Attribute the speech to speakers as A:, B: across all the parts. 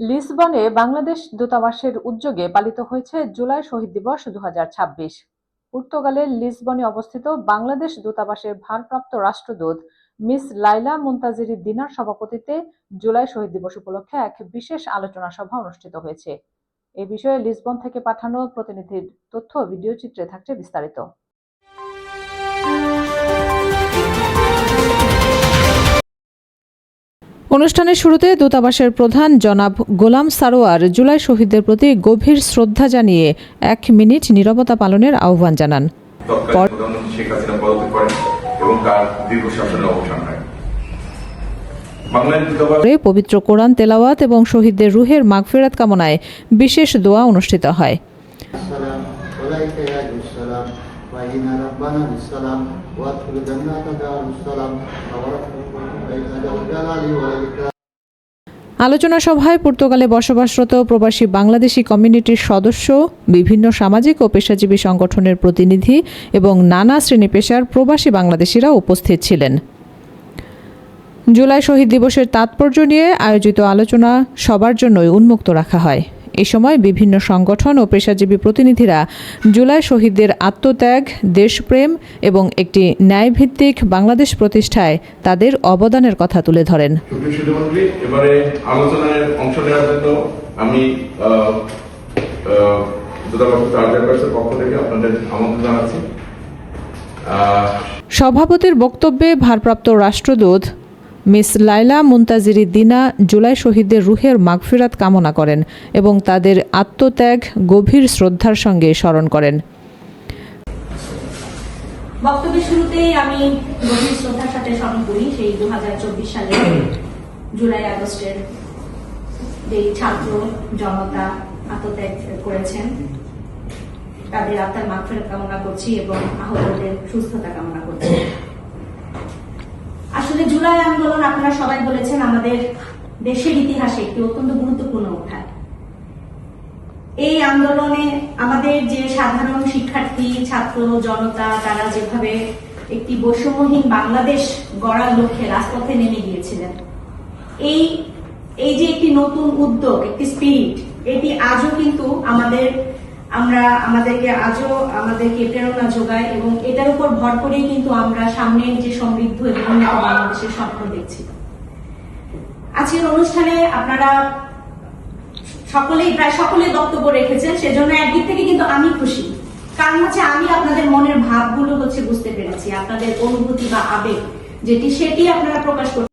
A: লিসবনে বাংলাদেশ দূতাবাসের উদ্যোগে পালিত হয়েছে জুলাই শহীদ দিবস 2026। পর্তুগালের লিসবনে অবস্থিত বাংলাদেশ দূতাবাসের ভারপ্রাপ্ত রাষ্ট্রদূত মিস লাইলা মুনতাজির দিনার সভাপতিত্বে জুলাই শহীদ দিবস উপলক্ষে এক বিশেষ আলোচনা সভা অনুষ্ঠিত হয়েছে। এ বিষয়ে লিসবন থেকে পাঠানো প্রতিনিধির তথ্য ও ভিডিও চিত্রে থাকছে বিস্তারিত। অনুষ্ঠানের শুরুতে দূতাবাসের প্রধান জনাব গোলাম সারোয়ার জুলাই শহীদদের প্রতি গভীর শ্রদ্ধা জানিয়ে 1 মিনিট নীরবতা পালনের আহ্বান জানান। পবিত্র কোরআন তেলাওয়াত এবং শহীদদের রুহের মাগফিরাত কামনায় বিশেষ দোয়া অনুষ্ঠিত হয়। আলোচনা সভায় পর্তুগালে বসবাসরত প্রবাসী বাংলাদেশি কমিউনিটির সদস্য, বিভিন্ন সামাজিক ও পেশাজীবী সংগঠনের প্রতিনিধি এবং নানা শ্রেণী পেশার প্রবাসী বাংলাদেশিরা উপস্থিত ছিলেন। জুলাই শহীদ দিবসের তাৎপর্য নিয়ে আয়োজিত আলোচনা সবার জন্যই উন্মুক্ত রাখা হয়। এ সময় বিভিন্ন সংগঠন ও পেশাজীবী প্রতিনিধিরা জুলাই শহীদদের আত্মত্যাগ, দেশপ্রেম এবং একটি ন্যায়ভিত্তিক বাংলাদেশ প্রতিষ্ঠায় তাদের অবদানের কথা তুলে ধরেন।
B: এবারে আলোচনায় অংশ নেওয়ার জন্য আমি দূতাবাসের পক্ষ থেকে আপনাদের আমন্ত্রণ জানাচ্ছি।
A: সভাপতির বক্তব্যে ভারপ্রাপ্ত রাষ্ট্রদূত মিস লাইলা মুনতাজির দিনা জুলাই শহীদদের রুহের মাগফিরাত কামনা করেন এবং তাদের আত্মত্যাগ গভীর শ্রদ্ধার সঙ্গে স্মরণ করেন।
C: বক্তব্যের শুরুতেই আমি গভীর শ্রদ্ধার সাথে স্মরণ করি সেই 2024 সালে জুলাই আগস্টের যে ছাত্র জনতা আত্মত্যাগ করেছেন, তাদের আত্মার মাগফিরাত কামনা করছি এবং আহতদের সুস্থতা কামনা করছি। আসলে জুলাই আন্দোলন আপনারা সবাই বলেছেন আমাদের দেশের ইতিহাসে একটি অত্যন্ত গুরুত্বপূর্ণ অধ্যায়। এই আন্দোলনে আমাদের যে সাধারণ শিক্ষার্থী, ছাত্র জনতা তারা যেভাবে একটি বৈষম্যহীন বাংলাদেশ গড়ার লক্ষ্যে রাজপথে নেমে গিয়েছিলেন, এই যে একটি নতুন উদ্যোগ, একটি স্পিরিট, এটি আজও কিন্তু আমাদেরকে প্রেরণা যোগায় এবং এটার উপর ভর করেই কিন্তু আমরা সামনের যে সমৃদ্ধ এবং উন্নত বাংলাদেশের স্বপ্ন দেখছি। আজকের অনুষ্ঠানে আপনারা প্রায় সকলেই বক্তব্য রেখেছেন, সেজন্য একদিক থেকে কিন্তু আমি খুশি, কারণ আমি আপনাদের মনের ভাবগুলো বুঝতে পেরেছি, আপনাদের অনুভূতি বা আবেগ সেটি আপনারা প্রকাশ করতে।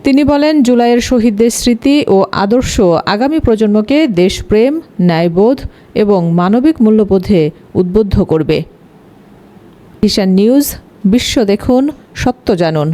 A: তিনি বলেন, জুলাইয়ের শহীদদের স্মৃতি ও আদর্শ আগামী প্রজন্মকে দেশপ্রেম, ন্যায়বোধ এবং মানবিক মূল্যবোধে উদ্বুদ্ধ করবে। ঈশান নিউজ, বিশ্ব দেখুন, সত্য জানুন।